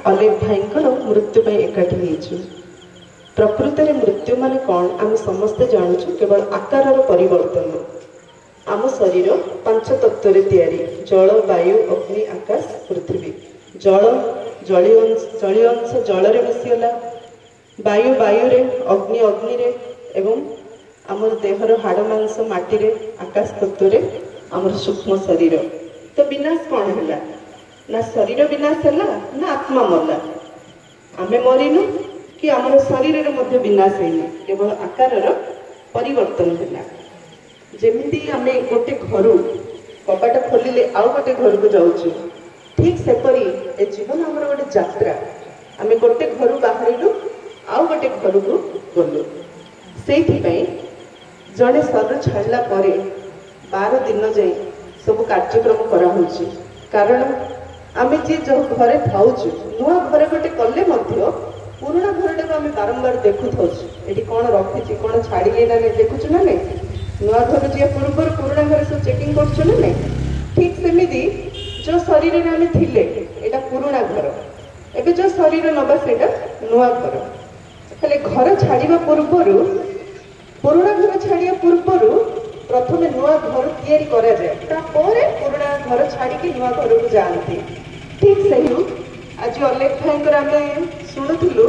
अलेख भाई मृत्यु पर एकाठी होइछु। प्रकृत में मृत्यु मान कौन आम समस्ते जानूँ केवल आकार परिवर्तन। आम शरीर पांच तत्व तैयारी जल वायु अग्नि आकाश पृथ्वी। जल जलीय अंश जल रे मिसीगला, वायु वायु रे, अग्नि अग्नि रे, एवं आमर देहर हाड़ मांस माटी रे, आकाश तत्व रे आमर सूक्ष्म शरीर। तो विनाश कौन है ना शरीर विनाश है ना आत्मा मरला। आमे मरीनु कि आमर शरीर रे विनाश है केवल आकार परिवर्तन है। जमीती आमे गोटे घर कबाट खोलिले आउ गोटे घर को जाऊँ ठीक सेपरी ए जीवन आमर गोटे यात्रा। आमे गोटे घर बाहर आउ गोटे घर को गलु से जड़े शरीर छाड़ा 12 दिन जाए सब कार्यक्रम कराऊँ। कारण आमे जी जो घरे थाउछु नुआ घरे गोटे कले पुराणा घर को आम बारंबार देखु था ये कौन रखी कौन छाड़िए ना नहीं देखुचु ना नहीं। नुआ घर जी पूर्व पुराणा घर सब चेकिंग कर नहीं। ठीक सेमिति जो शरीर में आम थिले एटा पुराणा घर, एबे जो शरीर नबा सेटा नुआ घर। खाली घर छाड़िबा पूर्वरु पुराणा घर छाड़िया पूर्वरु प्रथमे नुआ घर तैयारी करा जाए, तापर पुराणा घर छाड़ी नुआ घर को जाती। ठीक सही आज अलेख भाई आम शुणुलु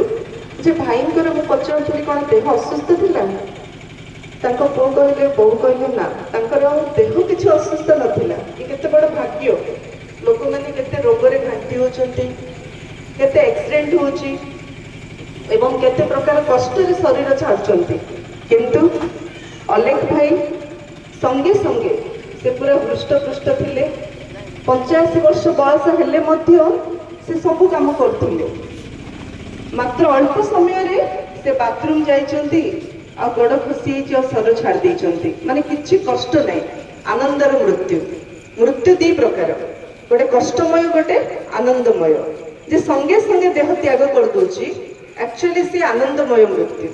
जे भाई मुझे पचारूली कौन देह असुस्थ था पुओ कहले बो कहले ना देह किसी असुस्थ नाला। केते बड़ भाग्य लोक मैंने केते रोगरे घाटी होती, केते एक्सीडेंट होची एवं केते प्रकार कष्ट शरीर छाड़ुंट। किंतु अलेख भाई संगे संगे से पूरा हृष्टपृष्ट थिले। 85 वर्ष बयस हेले मध्य से सब काम करथिले। मात्र अल्प समय रे से बाथरूम जाइचंती आ गोड़ खसी और सर छाड़ देइचंती। माने किछि कष्ट नहीं, आनंदर मृत्यु। मृत्यु दी प्रकार, गोटे कष्टमय गोटे आनंदमय। जे संगे संगे देह त्याग कर दोची एक्चुअली से आनंदमय मृत्यु।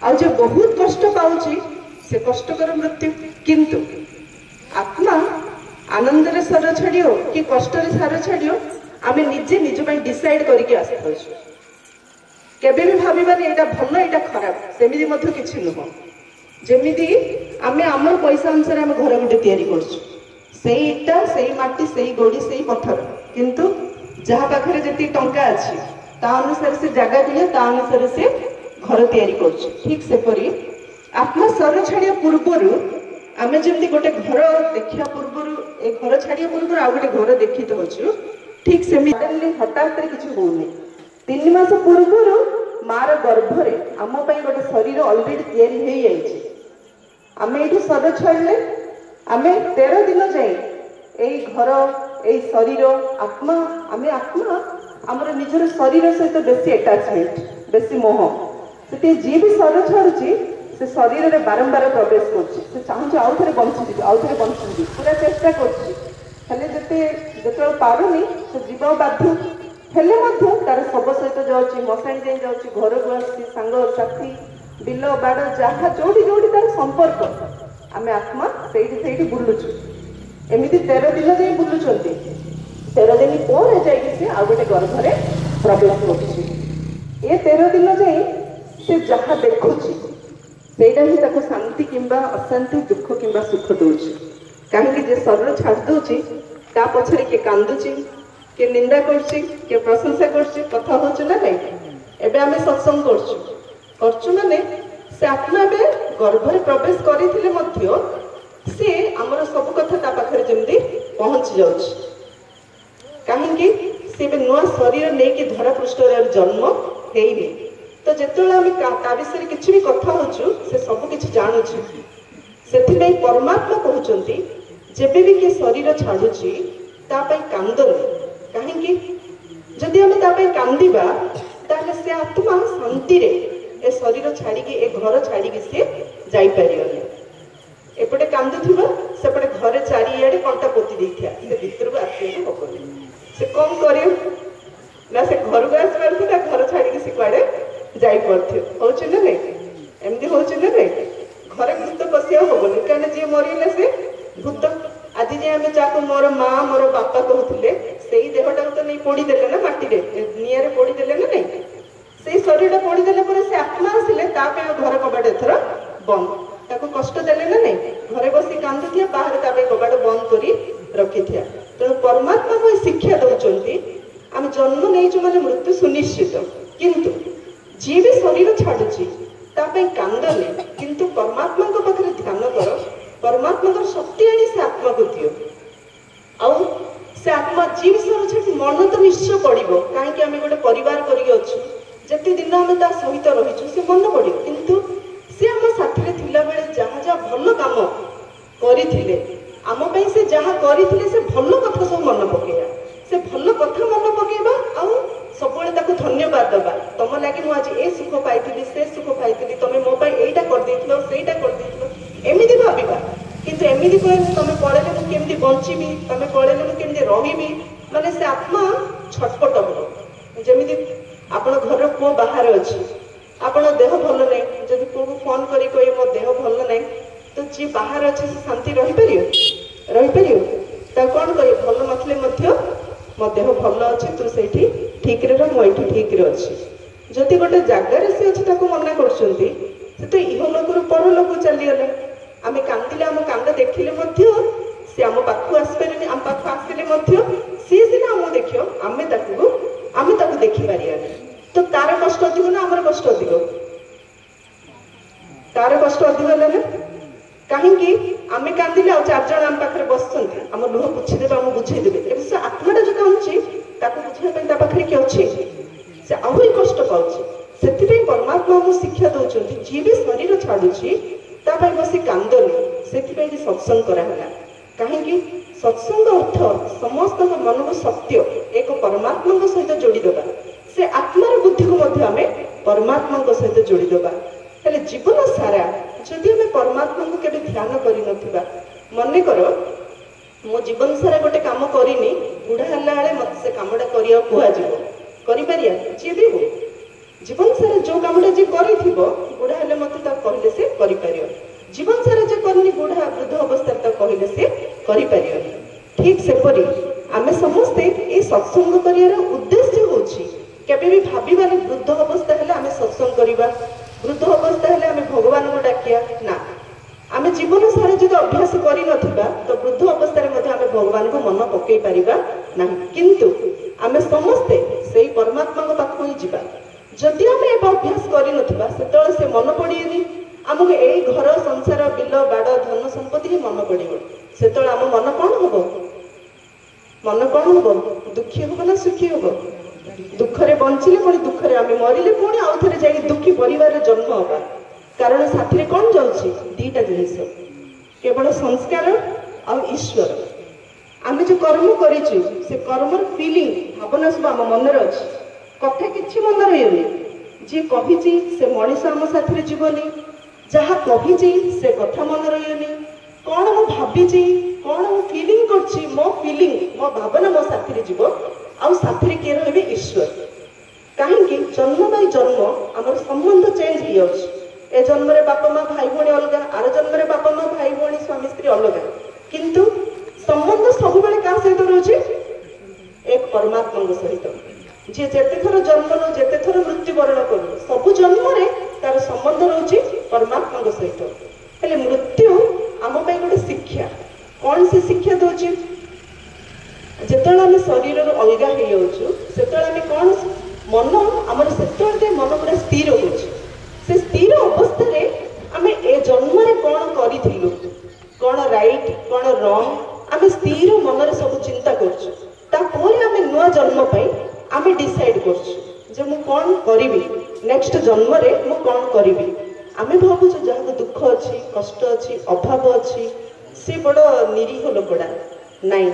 आ जे बहुत कष्ट पाउची से कष्टकर मृत्यु। किंतु आत्मा आनंद रे सर छाड़ियो कि कष्ट रे सर छाड़ियो आमे निजे निज पे डिसाइड करके आसि केबे भी भाबिबानी एटा भल एटा खराब सेमिति मध्य किछि नुह। जेमिति आमे आमर पैसा अनुसार आमे घर गुटे तैयारी करछु, सेई इटा सेई माटी सेई गोड़ी सेई पत्थर, किंतु जहा पाखरे जति टंका अछि ता अनुसार से जगह दिले ता अनुसार से घर तैयारी करछु। ठीक सेपरी आत्मा सर छाड़िया पूर्वरु आमे जेमति गोटे घर देखिया पूर्वरु ए घर छाड़िया पूर्वरु आ गोटे घर देखि दउछु। ठीक सेमिति हठात किछि होउनी। 3 मास पूर्वरु मार गर्भरे आम पई गोटे शरीर ऑलरेडी तैयारी हेई जाइछि। आमे एठी सर छाड़ले आमे 13 दिन जाए एई घर एई शरीर आत्मा आमे आत्मा हमर निजर शरीर सहित बेसी अटैचमेंट बेसी मोह से जी भी सर छाड़ुची से शरीर में बारंबार प्रवेश कर चाहूँ आउ थे बंची आउ थे बंची पूरा चेष्टा कर पारुनी से जीव बाध्य हेले तार सब सहित जाऊँगी मशाणी जाए जाऊँगी घर को आसी सांग साथी बिल बाड़ जहाँ जोड़ी जोड़ी तार संपर्क आम आत्मा से बुलुचु। एमती 13 दिन जाए बुलुंट 13 दिन पर जाए आउ गोटे गर्भरे प्रवेश कर 13 दिन जाए से जहाँ देखुची सेटा ही ताको शांति किंबा अशांति दुख किंबा सुख दूची। कहीं जे शरीर छाड़ दूची ता पछरे के कांदुची के निंदा करची के प्रशंसा करची कथा होची ना नहीं। एबे आमे सत्संग करछु माने से आत्मा बे गर्भरे प्रवेश करिथिले मध्य से हमर सब कथा ता पाखरे जेमदी पहुंच जाउची। कहीं से बे नुआ शरीर नै कि धरा पृष्ठ रे जन्म हेइबे तो जिते आम ता विषय किसी भी कथा होचु से सब किसी जानूँ। से परमात्मा कहते जेबे भी किए शरीर छाड़ुची कांदनी कहीं जदि आम कांदा ताले से आत्मा शांति रे ए शरीर छाड़ी ए घर छाड़ी सी जापर एपटे कांदुवा सेपटे घरे चारिआडे कंटा पोती देता से भितर को आसने हम से कौन कर से घर को आसपार था घर छाड़ी सी कड़े जापे ना नहीं एमती हूँ ना नहीं घरे भूत पशिया हेनी कहीं जी मरले से भूत आज जाए आम जहाँ मोर माँ मोर बापा कहते से देहटा तो नहीं पोड़देले ना ମାଟିରେ ନିଆଁରେ ପୋଡ଼ିଦେଲେ ନା ନାଇଁ, ସେଇ ଶରୀରଟା ପୋଡ଼ିଦେଲା ପରେ ସେ ଆତ୍ମା ଆସିଲେ ତା ପାଇଁ ଘର କବାଟ ଏଥର ବନ୍ଦ। ତାକୁ କଷ୍ଟ ଦେଲେ ନା ନାଇଁ, ଘରେ ବସି କାନ୍ଦୁଥିବା, ବାହାରେ ତା ପାଇଁ କବାଟ ବନ୍ଦ କରି ରଖିଥିବା। ତେଣୁ ପରମାତ୍ମା ପାଇଁ ଶିକ୍ଷା ଦଉଛନ୍ତି ଆମେ ଜନ୍ମ ନେଇଛୁ ମାନେ ମୃତ୍ୟୁ ସୁନିଶ୍ଚିତ, କିନ୍ତୁ ଯିଏ ବି ଶରୀର ଛାଡୁଛି ତା ପାଇଁ କାନ୍ଦନି, କିନ୍ତୁ ପରମାତ୍ମାଙ୍କ ପାଖରେ ଧ୍ୟାନ କର, ପରମାତ୍ମାଙ୍କର ଶକ୍ତି ଆଣି ସେ ଆତ୍ମାକୁ ଦିଅ। ଆଉ ସେ ଆତ୍ମା ଯିଏ ବିଷୟରେ ଛାଡି ମନ ତ ନିଶ୍ଚୟ ପଡିବ, କାହିଁକି ଆମେ ଗୋଟେ ପରିବାର କରିକି ଅଛୁ, ଯେତେ ଦିନ ଆମେ ତା ସହିତ ରହିଛୁ ସେ ମନେ ପଡିବ। କିନ୍ତୁ ସେ ଆମ ସାଥିରେ ଥିଲାବେଳେ ଯାହା ଯାହା ଭଲ କାମ କରିଥିଲେ, ଆମ ପାଇଁ ସେ ଯାହା କରିଥିଲେ, ସେ ଭଲ କଥା ସବୁ ମନେ ପକେଇବା, ସେ ଭଲ କଥା ମନେ ପକେଇବା, ଆଉ ସବୁବେଳେ ତାକୁ ଧନ୍ୟବାଦ ଦେବା। ତମ ଲାଗି ମୁଁ ଆଜି ଏ ସୁଖ ପାଇଥିଲି, ସେ ସୁଖ ପାଇଥିଲି, ତମେ ମୋ ପାଇଁ ଏଇଟା କରିଦେଇଥିଲ, ସେଇଟା କରିଦେଇଥିଲ, ଏମିତି ଭାବିବା। କିନ୍ତୁ ଏମିତି କହିଲେ ତମେ ପଳେଇଲେ ମୁଁ କେମିତି ବଞ୍ଚିବି, ତମେ ପଳେଇଲେ ମୁଁ କେମିତି ରହିବି, ମାନେ ସେ ଆତ୍ମା ଛଟପଟ ହବ। ଯେମିତି ଆପଣ ଘର ପୁଅ ବାହାରେ ଅଛି, ଆପଣ ଦେହ ଭଲ ନାହିଁ, ଯଦି ପୁଅକୁ ଫୋନ କରି କହିବେ ମୋ ଦେହ ଭଲ ନାହିଁ, ତ ଯିଏ ବାହାରେ ଅଛି ସେ ଶାନ୍ତି ରହିପାରିବ? ରହିପାରିବ? ତାକୁ କଣ କହିବେ? ଭଲ ନଥିଲେ ମଧ୍ୟ ମୋ ଦେହ ଭଲ ଅଛି, ତୁ ସେଇଠି ଠିକରେ ରହ, ମୁଁ ଏଇଠି ଠିକରେ ଅଛି। ଯଦି ଗୋଟେ ଜାଗାରେ ସେ ଅଛି ତାକୁ ମନା କରୁଛନ୍ତି, ସେ ତ ଇହଲୋକରୁ ପରଲୋକ ଚାଲିଗଲା। ଆମେ କାନ୍ଦିଲେ, ଆମ କାନ୍ଦ ଦେଖିଲେ ମଧ୍ୟ ସେ ଆମ ପାଖକୁ ଆସିପାରିବନି, ଆମ ପାଖକୁ ଆସିଲେ ମଧ୍ୟ ସିଏ ସିନା ଆମକୁ ଦେଖିବ, ଆମେ ତାକୁ ଦେଖିପାରିବାନି। ତ ତାର କଷ୍ଟ ଅଧିକ ନା ଆମର କଷ୍ଟ ଅଧିକ? ତାର କଷ୍ଟ ଅଧିକ ହେଲା ନା? କାହିଁକି? ଆମେ କାନ୍ଦିଲେ ଆଉ 4 ଜଣ ଆମ ପାଖରେ ବସୁଛନ୍ତି, ଆମ ଲୁହ ପୋଛିଦେବେ, ଆମକୁ ବୁଝେଇଦେବେ। ଏବେ ସେ ଆତ୍ମାଟା ଯୋଉ କାନ୍ଦୁଛି ତାକୁ ବୁଝେଇବା ପାଇଁ ତା ପାଖରେ କିଏ ଅଛି? ସେ ଆହୁରି କଷ୍ଟ ପାଉଛି। ସେଥିପାଇଁ ପରମାତ୍ମା ଆମକୁ ଶିକ୍ଷା ଦଉଛନ୍ତି, ଯିଏ ବି ଶରୀର ଛାଡୁଛି ତା ପାଇଁ ବସି କାନ୍ଦନି। ସେଥିପାଇଁ ବି ସତ୍ସଙ୍ଗ କରାହେଲା। କାହିଁକି? ସତ୍ସଙ୍ଗ ଅର୍ଥ ସମସ୍ତଙ୍କ ମନକୁ ସତ୍ୟ ଏକ ପରମାତ୍ମାଙ୍କ ସହିତ ଯୋଡ଼ିଦେବା, ସେ ଆତ୍ମାର ବୁଦ୍ଧିକୁ ମଧ୍ୟ ଆମେ ପରମାତ୍ମାଙ୍କ ସହିତ ଯୋଡ଼ିଦେବା। ହେଲେ ଜୀବନ ସାରା ଯଦି ଆମେ ପରମାତ୍ମାଙ୍କୁ କେବେ ଧ୍ୟାନ କରିନଥିବା, ମନେକର ମୋ ଜୀବନ ସାରା ଗୋଟେ କାମ କରିନି, ବୁଢା ହେଲା ବେଳେ ମତେ ସେ କାମଟା କରିବାକୁ କୁହାଯିବ, କରିପାରିବା? ଯିଏ ବି ହଉ ଜୀବନ ସାରା ଯୋଉ କାମଟା ଯିଏ କରିଥିବ, ବୁଢା ହେଲେ ମତେ ତାକୁ କହିଲେ ସେ କରିପାରିବ। ଜୀବନ ସାରା ଯେ କରିନି, ବୁଢା ବୃଦ୍ଧ ଅବସ୍ଥାରେ ତାକୁ କହିଲେ ସେ କରିପାରିବନି। ଠିକ ସେପରି ଆମେ ସମସ୍ତେ ଏଇ ସତ୍ସଙ୍ଗ କରିବାର ଉଦ୍ଦେଶ୍ୟ ହଉଛି, କେବେ ବି ଭାବିବାନି ବୃଦ୍ଧ ଅବସ୍ଥା ହେଲେ ଆମେ ସତ୍ସଙ୍ଗ କରିବା, ବୃଦ୍ଧ ଅବସ୍ଥା ହେଲେ ଆମେ ଭଗବାନଙ୍କୁ ଡାକିବା। ନା, ଆମେ ଜୀବନ ସାରା ଯଦି ଅଭ୍ୟାସ କରିନଥିବା, ତ ବୃଦ୍ଧ ଅବସ୍ଥାରେ ମଧ୍ୟ ଆମେ ଭଗବାନଙ୍କୁ ମନ ପକେଇ ପାରିବା ନାହିଁ। କିନ୍ତୁ ଆମେ ସମସ୍ତେ ସେଇ ପରମାତ୍ମାଙ୍କ ପାଖକୁ ହିଁ ଯିବା। ଯଦି ଆମେ ଏବେ ଅଭ୍ୟାସ କରିନଥିବା, ସେତେବେଳେ ସେ ମନେ ପଡ଼ିବେନି, ଆମକୁ ଏଇ ଘର ସଂସାର, ବିଲ ବାଡ଼, ଧନ ସମ୍ପତ୍ତି ହିଁ ମନେ ପଡ଼ିବ। ସେତେବେଳେ ଆମ ମନ କଣ ହବ? ମନ କଣ ହବ? ଦୁଃଖୀ ହବ ନା ସୁଖୀ ହବ? ଦୁଃଖରେ ବଞ୍ଚିଲେ ପୁଣି ଦୁଃଖରେ ଆମେ ମରିଲେ ପୁଣି ଆଉ ଥରେ ଯାଇକି ଦୁଃଖୀ ପରିବାରରେ ଜନ୍ମ ହବା। କାରଣ ସାଥିରେ କଣ ଯାଉଛି? ଦିଟା ଜିନିଷ, କେବଳ ସଂସ୍କାର ଆଉ ଈଶ୍ୱର। ଆମେ ଯୋଉ କର୍ମ କରିଛୁ, ସେ କର୍ମର ଫିଲିଂ, ଭାବନା ସବୁ ଆମ ମନରେ ଅଛି। କଥା କିଛି ମନେ ରହିବନି। ଯିଏ କହିଛି ସେ ମଣିଷ ଆମ ସାଥିରେ ଯିବନି, ଯାହା କହିଛି ସେ କଥା ମନେ ରହିବନି। କଣ ମୁଁ ଭାବିଛି, କଣ ମୁଁ ଫିଲିଂ କରୁଛି, ମୋ ଫିଲିଂ, ମୋ ଭାବନା ମୋ ସାଥିରେ ଯିବ। ଆଉ ସାଥିରେ କିଏ ରହିବେ? ଈଶ୍ୱର। କାହିଁକି? ଜନ୍ମ ବାଇ ଜନ୍ମ ଆମର ସମ୍ବନ୍ଧ ଚେଞ୍ଜ ହେଇଯାଉଛି। ଏ ଜନ୍ମରେ ବାପା ମା ଭାଇ ଭଉଣୀ ଅଲଗା, ଆର ଜନ୍ମରେ ବାପା ମା ଭାଇ ଭଉଣୀ ସ୍ୱାମୀ ସ୍ତ୍ରୀ ଅଲଗା, କିନ୍ତୁ ସମ୍ବନ୍ଧ ସବୁବେଳେ କାହା ସହିତ ରହୁଛି? ଏକ ପରମାତ୍ମାଙ୍କ ସହିତ। ଯିଏ ଯେତେ ଥର ଜନ୍ମ ନେଉ, ଯେତେ ଥର ମୃତ୍ୟୁବରଣ କରୁ, ସବୁ ଜନ୍ମରେ ତାର ସମ୍ବନ୍ଧ ରହୁଛି ପରମାତ୍ମାଙ୍କ ସହିତ। ହେଲେ ମୃତ୍ୟୁ ଆମ ପାଇଁ ଗୋଟେ ଶିକ୍ଷା। କଣ ସେ ଶିକ୍ଷା ଦଉଛି? ଯେତେବେଳେ ଆମେ ଶରୀରରୁ ଅଲଗା ହେଇଯାଉଛୁ, ସେତେବେଳେ ଆମେ କଣ, ମନ ଆମର ସେତେବେଳେ ମନ ପୁରା ସ୍ଥିର ହଉଛି। ସେ ସ୍ଥିର ଅବସ୍ଥାରେ ଆମେ ଏ ଜନ୍ମରେ କଣ କରିଥିଲୁ, କଣ ରାଇଟ୍, କଣ ରଙ୍ଗ, ଆମେ ସ୍ଥିର ମନରେ ସବୁ ଚିନ୍ତା କରୁଛୁ। ତାପରେ ଆମେ ନୂଆ ଜନ୍ମ ପାଇଁ ଆମେ ଡିସାଇଡ୍ କରୁଛୁ ଯେ ମୁଁ କଣ କରିବି, ନେକ୍ସଟ ଜନ୍ମରେ ମୁଁ କଣ କରିବି। ଆମେ ଭାବୁଛୁ ଯାହାକୁ ଦୁଃଖ ଅଛି, କଷ୍ଟ ଅଛି, ଅଭାବ ଅଛି, ସେ ବଡ଼ ନିରୀହ ଲୋକଟା। ନାଇଁ,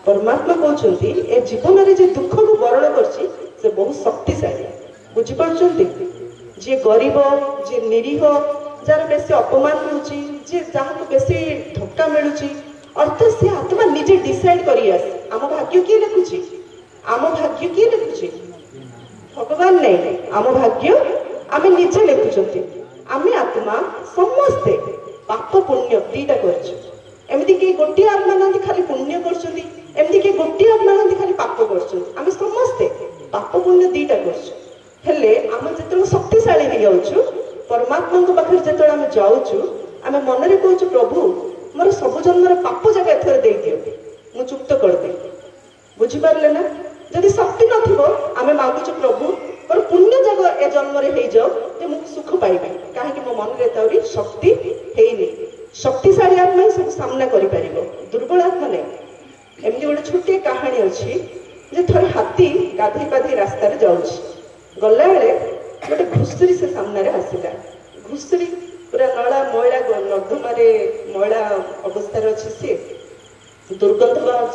ପରମାତ୍ମା କହୁଛନ୍ତି ଏ ଜୀବନରେ ଯେ ଦୁଃଖକୁ ବରଣ କରିଛି ସେ ବହୁତ ଶକ୍ତିଶାଳୀ। ବୁଝିପାରୁଛନ୍ତି? ଯିଏ ଗରିବ, ଯିଏ ନିରୀହ, ଯାହାର ବେଶୀ ଅପମାନ ହେଉଛି, ଯିଏ ଯାହାକୁ ବେଶୀ ଧକ୍କା ମିଳୁଛି, ଅର୍ଥାତ୍ ସେ ଆତ୍ମା ନିଜେ ଡିସାଇଡ୍ କରି ଆସେ। ଆମ ଭାଗ୍ୟ କିଏ ଲେଖୁଛି? ଆମ ଭାଗ୍ୟ କିଏ ଲେଖୁଛି? ଭଗବାନ ନାହିଁ, ଆମ ଭାଗ୍ୟ ଆମେ ନିଜେ ଲେଖୁଛନ୍ତି। ଆମେ ଆତ୍ମା ସମସ୍ତେ ପାପ ପୁଣ୍ୟ ଦିଟା କରିଛୁ। ଏମିତି କେହି ଗୋଟିଏ ଆତ୍ମା ନାହାନ୍ତି ଖାଲି ପୁଣ୍ୟ କରୁଛନ୍ତି, ଏମିତି କେହି ଗୋଟିଏ ଆତ୍ମା ନାହାନ୍ତି ଖାଲି ପାପ କରୁଛନ୍ତି। ଆମେ ସମସ୍ତେ पुण्य दीटा करले आम जो शक्तिशाली हो जाऊँ परमात्मा पाखे जो आम जाऊँ आम मन में कहूँ प्रभु मोर सब जन्मर पाप जगह एथर दे दियो मु चुप्त करदे बुझिपारे ना जदि शक्ति नथिबो आमे मागुछु प्रभु मोर पुण्य जगह ए जन्म रे हो जाओ जे मु सुख पाइबे काहे मो मन रे ताउरी शक्ति हेइनी शक्तिशाली आत्मा सब सामना करि परिबो दुर्बल आत्मा नै एमनी गोटे छोटे कहानी अछि जे थोड़े हाथी गाधई पाधई रास्ता रे जाउछि गला बेले गोटे घुसुरी से सामने रे आसिला घुसुरी पूरा नला मैला नर्दमा मैला अवस्था अच्छी सी दुर्गंध बाहर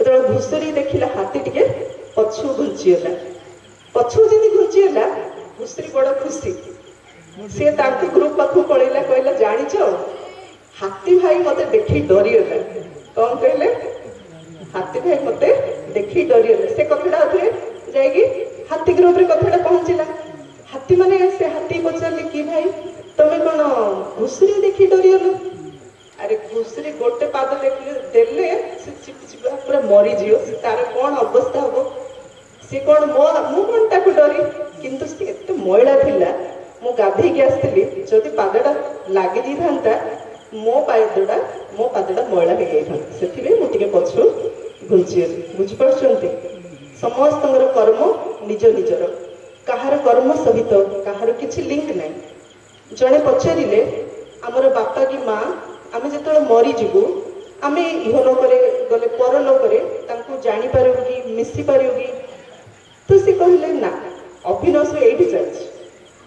जो घुसुरी देखला हाथी टिके पछु घुंचीगला पछु जी घुंचीगला घुसुरी बड़ खुशी सी ग्रुप पाख पलैला कहला जाच हाथी भाई मत देखी डरीगला कौन कहले हाथी भाई मत देखी डरीगला से कथा जाकि हाथी ग्रुप रे कथा पहुंचला हाथी माने से हाथी पचारे कि भाई तमें कौन घुसुरी देखी डरीगल अरे घुसुरी गोटे पाद देले से चिपचिपा पूरा मरीजी तार कौन अवस्था हम सी कौन मु कौन ताक डरी किंतु सी एत मैला थिला मु गाधेकी आसती जदि पादटा लगी था मो पादटा मैला हो गई से मुझे पछु घुंची बुझिपार समस्त कर्म निज निजर कहार कर्म सहित कहार किसी लिंक नहीं जड़े पचारे आमर बापा कि माँ आम जो मरीजु आम इहलोक गले परलोक जापर कि मिसी पार कि तो सी कहले ना अभिनय सब ये चलती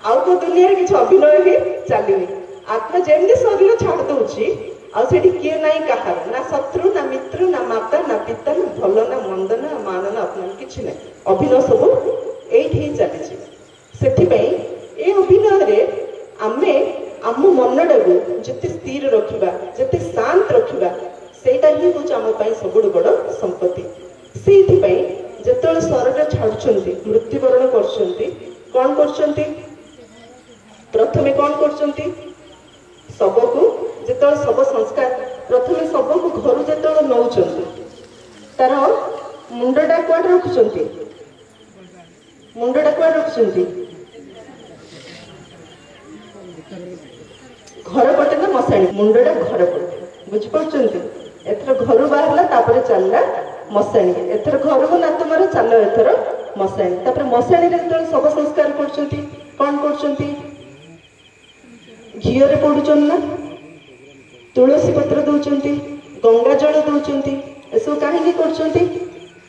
आउ को दुनिया किसी अभिनय ही चलनी आत्मा जमी शरीर छाड़ दूची आठी किए ना कहार ना शत्रु ना मित्र ना माता ना पिता ना भल ना मंद ना मान ना अपमान किसी ना अभिनय सब ये चली से अभिनय आमे आम मनटा को जिते स्थिर रखा जिते शांत रखा सेटा ही हूँ आम सब बड़ संपत्ति से जो शरीर छाड़ुंट मृत्युवरण कौन कर प्रथमे कौन कर शब को जो शब संस्कार प्रथमे शब को घर जो नौ तार मुंडा कुआड़े रखुंट मुंडा कुआड़े रखुंट घर पटे ना मशाणी मुंडा घर पटे बुझिपार एथर घर बाहर चलला मशाणी एथर घर को नात मार चल एथर मशाणी मशाणी जो शव संस्कार कौन कर घीरे पड़ुन ना तुलसी पत्र दौरान गंगा जल दौरान एसब कहीं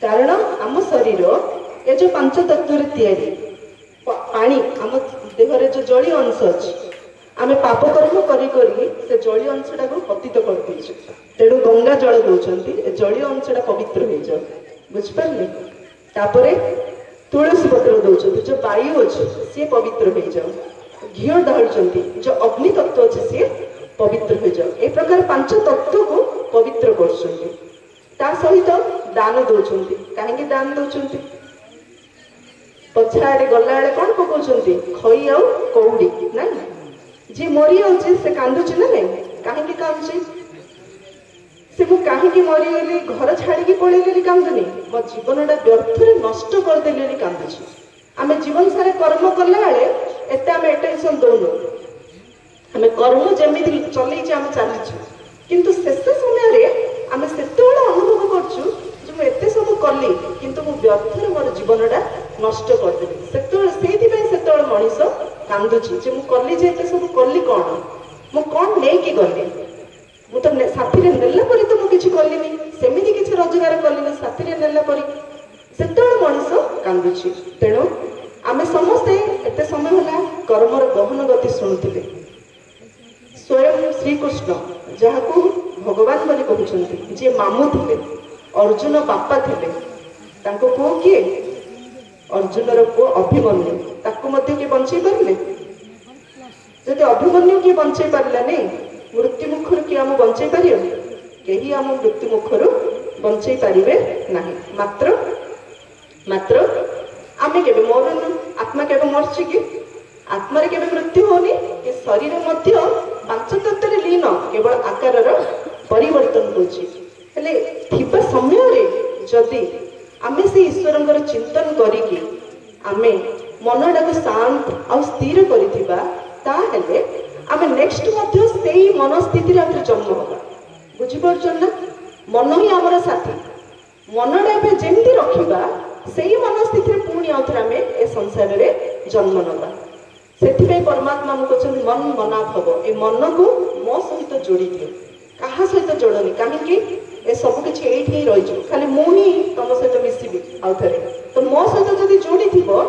कारण आम शरीर ये जो 5 तत्व तैयारी पानी आम देहरे जो जलीय अंश अच्छी आम पाप कर्म से जलीय अंशटा को पतित कर तेणु गंगा जल दौरान जलीय अंशटा पवित्र हो जाओ बुझिपारे तापर तुलसी पत्र दौरान जो वायु अच्छे सी पवित्र हो जाओ घी ढालुंट जो अग्नि तत्व अच्छे सी पवित्र हो जाओ ए प्रकार 5 तत्व को पवित्र कर सहित दान दौरान कहीं दान दौरान पछाड़े गला कौन पकाउछंती खई आउ कौड़ी ना जी मरी जाऊे से कांदुची ना नहीं कहीं कांदुची से मु कहीं मरीगली घर छाड़ी पलैली कांदुनी मो जीवनटा व्यर्थ नष्ट करदेली कांदुची आम जीवन सारा कर्म कला बेले एत आम अटेंशन दौनु आम कर्म जमी चलई आम चलीचु किंतु शेष समय आम से अनुभव करछु एते सब कली किंतु मु व्यर्थ मोर जीवनटा नष्ट करदेली से मनीष कांदुची जे मु कली जे एते सब कली कौन मु कौन नहीं गली मु तो साथी नेला परी तो मु किछि कलिनी सेमिति किछि रोजगार कलिनी साथी नेला परी से मनीष कांदुची तेणु आमे समस्ते एते समय होला कर्मर गहन गति शुणुथिले स्वयं श्रीकृष्ण जहाकू भगवान बोली कहउछन्ती जे मामू थिले अर्जुन बापा थिले तांको पुओ किए अर्जुनर पुओ अभिमन्यु ताकू मध्य किए बंचई पारिले जदि अभिमन्यु किए बंचई पारिला नहीं मृत्यु मुखर किए आम बंचई पारियो केही आम मृत्यु मुखर बंचई पारिबे नाही मात्र मात्र आमे केबे मरुनु आत्मा केबे मरछि कि आत्मा रे केबे मृत्यु होनी ए शरीर मध्य 5 तत्व रे लीन केवल आकारर परिवर्तन होछि हेले थिबा समय रे जदि आमे से ईश्वरंगर चिंतन करिकि आमे मनटाको शांत आ स्थिर करिथिबा ताहेले आमे नेक्स्ट मध्य सेही मनस्थिति रे आउथरे जन्म होगा बुझी परछन ना मन ही हमर साथी मनटा एबे जेमती रखिबा सेही मनस्थिति रे पुणी आउथरे आमे ए संसार रे जन्म नबा सेथिबे परमात्मा मु कहछन मन मना भव ए मन को मो सहित जोड़ी दियो कहा सहित जोड़नी काहेकि ए सब किछि एठी ही रहि जो खाली मु ही तम सहित मिसिबी आउथरे तो मो सहित जदी जोड़ी थिबो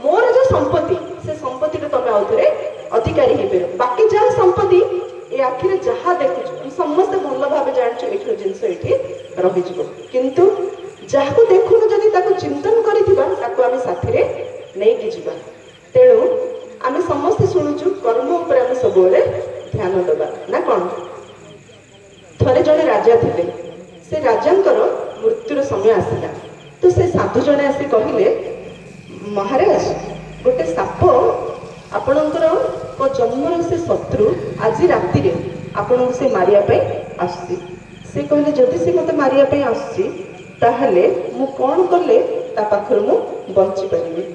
मोर जो संपत्ति से संपत्ति रे तमे आउथरे अधिकारी हे पेरो बाकी जा संपत्ति ए आखिरे जहा देखु समस्त भल भाबे जानछु एठो जिंस एठी रहि जबो किंतु जाको देखुनु जदी ताको चिंतन करिथिबा ताको आमे साथी रे नै कि जिबा तेणु आमे समस्त शुणुछु कर्म ऊपर आमे सबोले ध्यान देबा ना कोन थरे जने राजा थिले से राजांकर मृत्युर समय आसिला तो से साधु जने आसी कहिले महाराज गोटे साप आपणकर जन्मर से शत्रु आज राति रे आपन से मारिया पे आसी से कहले जदि से मते मारिया पे आसी ताहले मु कोन करले ता पाखर मु बंची परिबे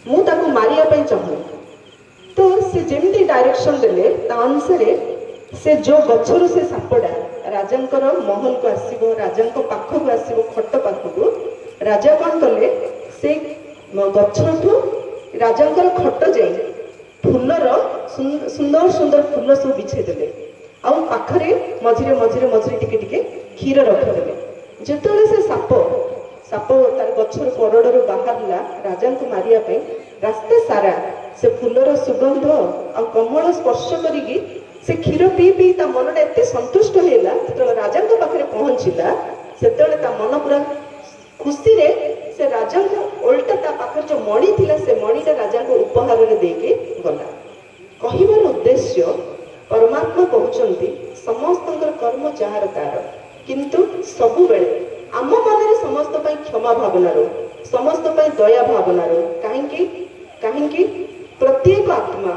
मु ताको मारिया पे चाहू तो से जेमती डायरेक्शन देले ता अनुसार से जो गछरु से सापडा राजांकर महल को आसीबो राजांक पाख को आसीबो खट पाख को राजा कोन करले से गछरठु राजांकर खट जाई फुलर सुंदर सुंदर फूल सब बिछे देले आ पाखरे मझिरे मझिरे मझिरे टिके टिके क्षीर रखिदेले जेतले से साप साप तार गछर परडर बाहरला राजा को मारिया पे रास्ते सारा से फूलर सुगंध आ कमल स्पर्श करिकी से क्षीर पी पी ता मनटा एते संतुष्ट होला तो राजा को पाखरे पहुंचिला सेतले ता मन पूरा खुशी रे से राजा को उल्टा ता पाखर जो मणि थिला से मणिटा राजा को उपहार रे देके गला कहिबार उद्देश्य परमात्मा कहउचंती समस्तंकर कर्म जार तार किंतु सबु बेले आम मन रे समस्त पई क्षमा भावना रो समस्त पई दया भावना रो काहेकि प्रत्येक आत्मा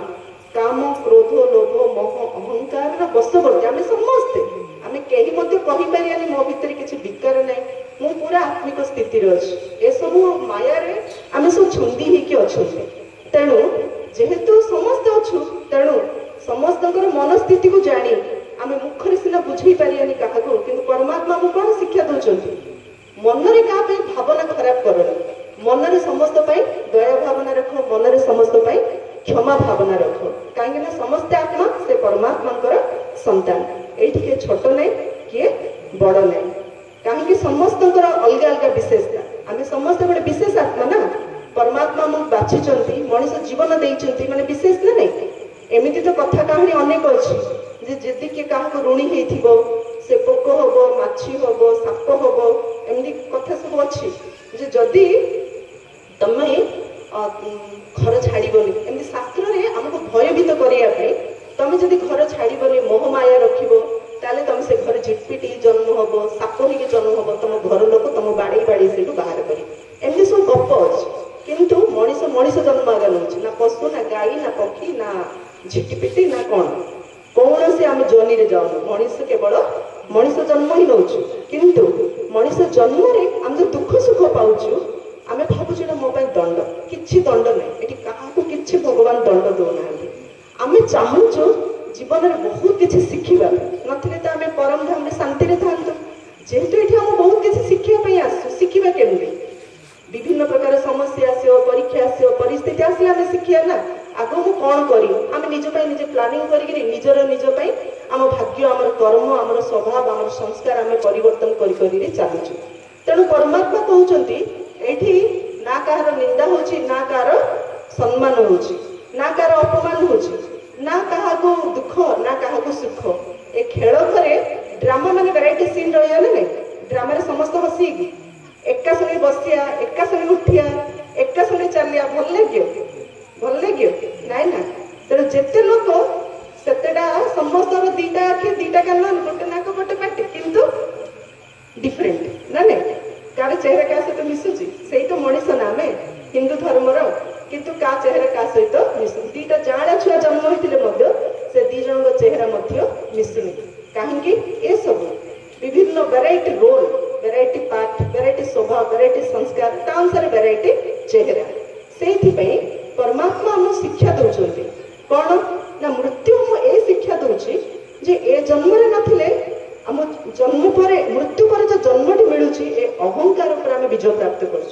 काम क्रोध लोभ मोह अहंकार रा बसवर्ती आमे समस्ते आमे केही मध्ये कहि परियानी मो भितर किछि विकार नै मु पूरा आत्मिक स्थिति रे अछि ए सब माया रे आमे सब छुंदी ही के अछुते तेणु जेहेतु समस्त अछु तेणु समस्तकर मन स्थिति को जानी आमे मुखरे सिना बुझै परियानी काहाको किंतु परमात्मा मु कोन शिक्षा दोचंती मन रे का पे भावना खराब करनी मन रे समस्त पई दया भावना रखो मन रे समस्त पई क्षमा भावना रखो कहीं ना समस्त आत्मा से परमात्मा संतान ये छोट नहीं किए बड़ नहीं कहीं समस्त अलग अलग विशेषता आम समस्त गोटे विशेष आत्मा ना परमात्मा मुझे बाछी मनीष जीवन देती माने विशेष ना नहीं एमती तो कथा कहानी अनेक अच्छी जदि किए क्या ऋणी हो से पोक हम माछी हम साप हम एमती कथा सब अच्छी जदि तमें घर छाड़बनी एमती शास्त्र में आमको भयभीत करने तुम जब घर छाड़बनी मोह माया रखो ताले तुम से घर झिटपिटी जन्म हम साप हो जन्म हम तुम घर लोक तुम बाड़े बाड़े से बाहर करमती सब गप अच्छे किंतु मनीष मनीष जन्म आगे नौ ना पशु ना गाई ना पक्षी ना झिटपिटी ना कौन कौन से आम जोनी रे जाऊन मनीष केवल मनीष जन्म ही नौ किंतु मनीष जन्म आम जो दुख सुख पाचु आम भावुँ मो दंड कि दंड ना ये क्या भगवान दंड दौना आम चाहूँ जीवन में बहुत किसी शिखा नथिले तो आम परम धाम शांति था जेहेतु ये आम बहुत किसी शिखापी आसु शिखा केमी विभिन्न प्रकार समस्या आसो परीक्षा आसो परिस्थिति आसी आम शिखा ना आग मु कौन करी आम निजे निजे प्लानिंग करी निजर निजपाई आम भाग्य आम कर्म आम स्वभाव आम संस्कार आम परिवर्तन कर चलुचु तेणु परमात्मा कहते ये ना कहार निंदा हो ना कहार सम्मान हो ना कहार अपमान हो ना क्या दुख ना क्या सुख ए खेल घरे ड्रामा मान वेराइटी सीन रही ना ड्रामा समस्त हसी एका संगे बसिया एका संगे उठिया एका संगे चलिया भल लगे नाई ना तेणु जिते लोक सेतेटा समस्त दीटा आखि दीटा कान गोटे नाक गोटे पाटी किंतु डिफरेंट ना नहीं कार चेहरा क्या सहित मिसुची से तो मनीष ना आम हिंदू धर्मर किंतु का चेहरा क्या सहित मिसु दीटा जाड़ा छुआ जन्म होते से दी जन चेहरा मिसुनी कहीं ये सब विभिन्न variety role variety part variety स्वभाव वेराइटी संस्कार अनुसार वेराइटी चेहरा ସେଇଥିପାଇଁ परमात्मा आम शिक्षा दौरान कौन ना मृत्यु आम ए शिक्षा दूसरी जे ए जन्म नथिले आम जन्म पर मृत्यु पर जो जन्मटी मिलूँ ए अहंकार पर आम विजय प्राप्त कर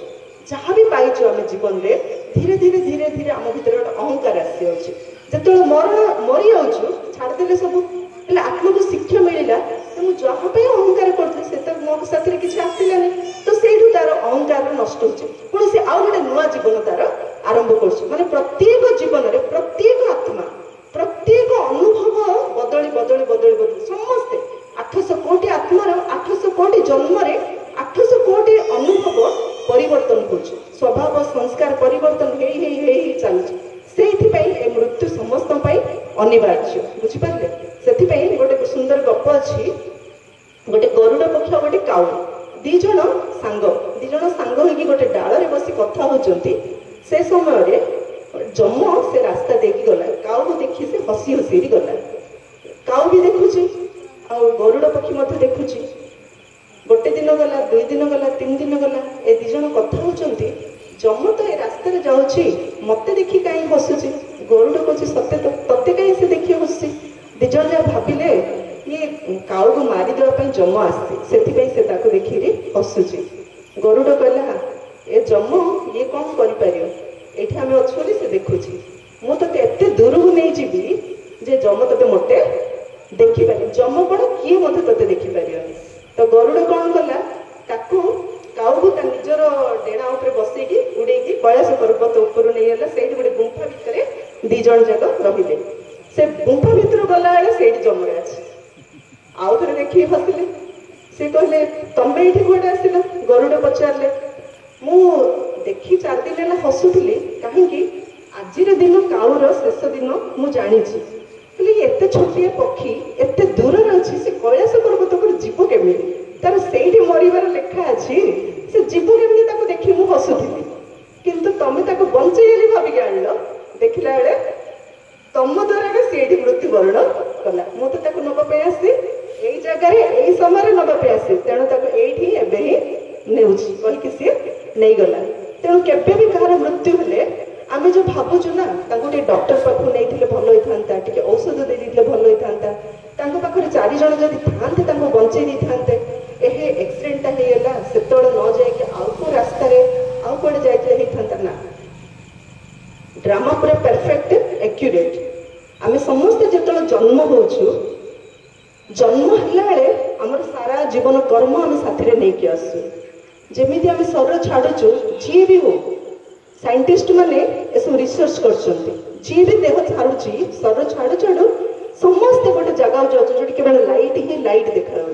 जहाँ भी पाइचु आम जीवन में धीरे धीरे धीरे धीरे आम भीतर गोटे अहंकार आसी जो मरण मरी जाऊँ छाड़देले सब हेल्ले आत्मा को शिक्षा मिलला तो मुझे जहाँ अहंकार करते से मो साथ किसी आसलानी तो से तार अहंकार नष्ट हो से आउ गोटे नुआ जीवन तार आरंभ कर माने प्रत्येक जीवन में प्रत्येक आत्मा प्रत्येक अनुभव बदली बदली बदली बदली समस्ते 800 कोटी आत्मार 800 कोटी जन्म 800 कोटी अनुभव परिवर्तन कर स्वभाव संस्कार परिवर्तन चलुची से मृत्यु समस्त अनिवार्य बुझिपारे से गोटे सुंदर गप अच्छी गोटे गरुड़ पक्ष गोटे काउ दीज सांग होगी गोटे डाल बस कथा होती से समय जम से रास्ता देखी गला काउ को देखी से हसी हसी गला काउ भी देखुची आ गरुड़ पक्षी मत देखुची गोटे दिन गला 2 दिन गला 3 दिन गला ए दिज कथा होती जम तो ए रास्ता जाऊँगी मत देखी कहीं हसुची गरुड़ कहे सत्य तत्ते कहीं से देखी हसुची दिज भाविले ये काउ को मारिदेवाई जम आसी से देखी हसुची गरुड़ कहला ए जम ये कौन कर एठी आम अच्छे से देखुची मु तो एत दूर को नहीं जीवी जे जम ते मोटे देखिपारे जम कौन किए मत ते देखिपार तो गरुड़ कौन कला काऊ को निजर डेणा उपर बसैकी उड़े कैलाश पर्वत उपर नहीं गला से गोटे गुंफा भितर दीज जाक रही से गुंफा भर गला से जमरे अच्छे आउ थे देखिए हसिले से कहले तमें ये कौटे आसिल गरुड़ पचारे मु देखी 4 दिन है हसुली कहीं आज दिन काऊर शेष दिन मुझे कहली एत छोटिया पक्षी एत दूर अच्छी से कैलाश पर्वत पर जीव केमी तार से मरबार लेखा अच्छी से जीव केमी देखी मुझे हसुली किंतु तुम बंचेली भाविक आन देखला बेले तुम द्वारा से मृत्युवरण कला मुझे नापी आसी यही जगार यही समय नापी आसी तेणु ये ही नेउची कहीकि सी नहीं गला तेणु केबे भी कहार मृत्यु हेले आमे जो भावुचु ना तांको डॉक्टर पाखु नहीं भल होता टे औषध दे भल होता पाखे 4 जन जदि थांते तांको बंचे थांते एहे एक्सीडेंट होगा से न जाए आउ को रास्ता आउ कड़े जाता ना ड्रामा पूरा परफेक्ट एक्यूरेट आमे समस्ते जो जन्म होचु जन्म है आमर सारा जीवन कर्म आम साथी नहीं आसु जमी आम शरीर छाड़ुचु जी भी हो साइंटिस्ट माने सब रिसर्च कर भी देह छाड़ुची शरीर छाड़ू छाड़ू समस्ते गोटे जगह जाऊँ जो केवल लाइट ही लाइट देखा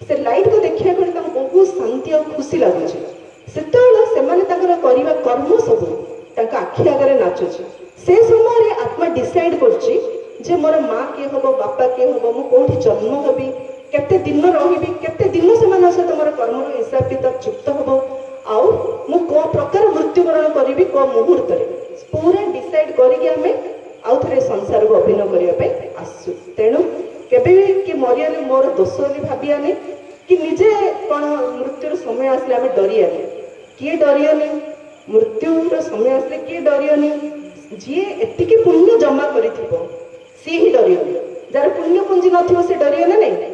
से लाइट को देखा बहुत शांति और खुशी लगुच से कर्म सब आखि आगे नाचुची से समय आत्मा डिसाइड कर मोर माँ किए हम बापा किए हम मुझे जन्म हबी केते दिन रही केते दिन से मोर कर्म हिसाब किताब चुक्त हम आउ मु को प्रकार मृत्युवरण करी को मुहूर्त पूरा डिसाइड करके आउ थे संसार को अभिनय करने आसु तेणु केबे कि मरियानी मोर दोष बोली भावियानी कि निजे कौन मृत्युर समय आसले आम डरियानी किए डरियानी मृत्युर समय आसले किए डरियानी जी एतिकी पुण्य जमा कर सी ही डरियानी जार पुण्य पुंजी न से डरियो ना नहीं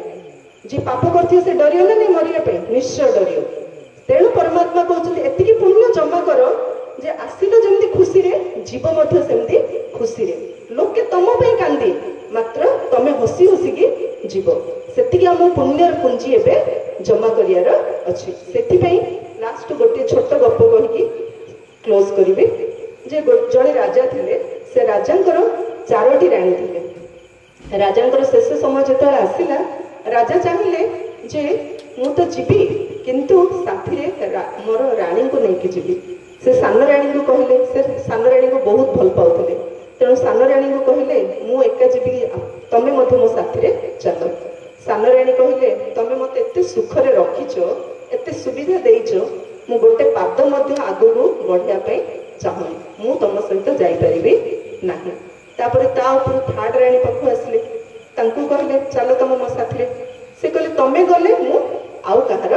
जी पाप कर से डरियो ना नहीं मरिया निश्चय डरियो तेणु परमात्मा कहते एतिकी पुण्य जमा कर जे आसिल जमी खुशी रे जीव सेमती खुशी रे लोके तुम कांदी मात्र तमें हसी हसिकी जीव से आम पुण्यर पुंजी एवं जमा करार अच्छी से लास्ट गोटे छोट गप कहीकि क्लोज करी जे जड़े राजा थे से राजा 4टी राणी थे राजा शेष समय जो आसला राजा चाहिए जे मु तो जीवी किंतु साथी मोर राणी को लेकिन जीवी से सान राणी को कहले से सान राणी को बहुत भल पाते तेणु सान राणी को कहले मु एका जीवी तमें मो साथी चल सान राणी कहले तमें मत एत सुखरे रखीच एत सुविधा देच मु गोटे पाद आग को बढ़ापी चाहूनी मु तुम सहित जापरि ना थर्ड राणी पाख आसिले कहले चल तुम मो साथी से कहले तमें गले मु आउ कहार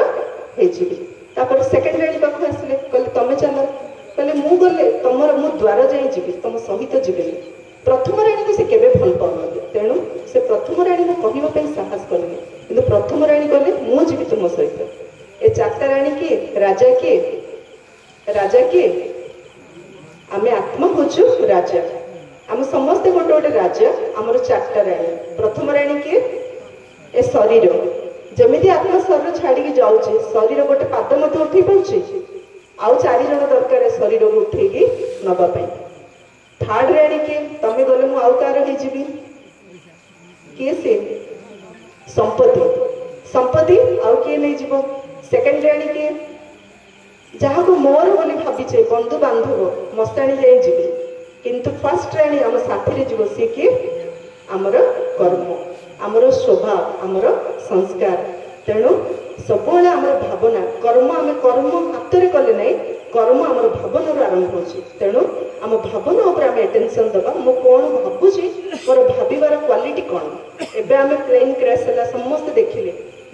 सेकेंड राणी पाख आसिले कहले तमें चल कहले मु गले तुमर मु द्वार जाई जीवी तुम सहित जीवेनि प्रथम राणी को से केबे भल पाउनते तेणु से प्रथम राणी को कहबा पई साहस करले किंतु प्रथम राणी कहले मु जीवी तुम सहित ए चारटा राणी के राजा के आमे आत्मा होचु राजा आम समस्ते गोटे गोटे राजा आमर चारटा राणी प्रथम राणी के ए शरीर जमीती आत्मा शरीर छाड़ी जाऊे शरीर गोटे पाद मत उठे पारे आउ 4 जन दरकार शरीर को उठेगी नवाई थर्ड राणी के तमें गले मु आउ कार होजी किए से संपत्ति आउ किए नहीं जीव सेकेंड राणी के जहाँ को मोर बोली भावीचे बंधु बांधव मस्ताणी जाए जीवी किंतु फर्स्ट राणी आम साथी जीव सी किए आमर कर्म आमर स्वभाव आमर संस्कार तेणु सब आमर भावना कर्म आम कर्म हाथ में कले ना कर्म आमर भावना आरंभ हो तेणु आम भावना उपर आम अटेंशन दबा मु कौन भावुची मोर भावार क्वालिटी कौन एबे आम प्लेन क्रैश है समस्त देखिले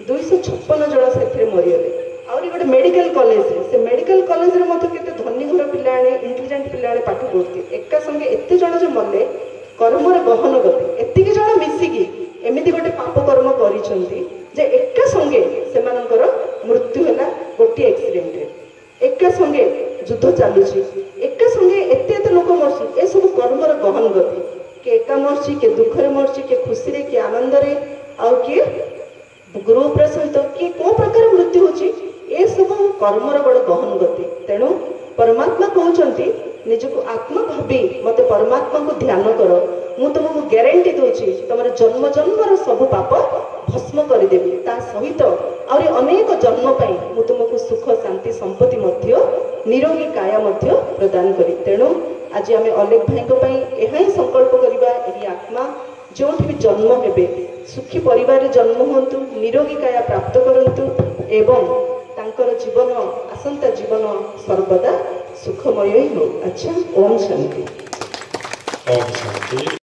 256 जन से मरीगले आउरी गोटे मेडिकल कॉलेज से मेडिकल कॉलेज रे मत केते धनी घर पिला इंटेलिजेंट पिला पाठ पढ़ते एका संगे एते जन जो मरले कर्मर गहन गति एतिक जन मिसिकी एमिति गोटे पाप कर्म करिसंती जे एका संगे सेमानकर मृत्यु हैला गोटे एक्सीडेंट रे एका संगे युद्ध चालुची एका संगे एते एते लोक मरसी ए सब कर्मर गहन गति के एका मरसी के दुख रे मरसी के खुशी रे के आनंद रे आउ के ग्रुप रे सहित कि को प्रकार मृत्यु होची ए सब कर्मर बड़ गहन गति तेणु परमात्मा कहउचंती निजको आत्मा भावी मते परमात्मा को ध्यान कर मु तुमको ग्यारंटी दूची तुमर जन्म जन्मर सब पाप भस्म कर देबी ता सहित आउरी अनेक जन्म पई मु तुमको सुख शांति संपत्ति मध्य निरोगी काया मध्य प्रदान करी तेणु आज आमे अलेख भाई को पई एहा ही संकल्प करिबा एही आत्मा जोठी भी जन्म हेबे सुखी परिवार जन्म होंतु निरोगी काया प्राप्त करंतु एवं तांकर जीवन आसंता जीवन सर्वदा सुखमय हो। अच्छा ओम शांति।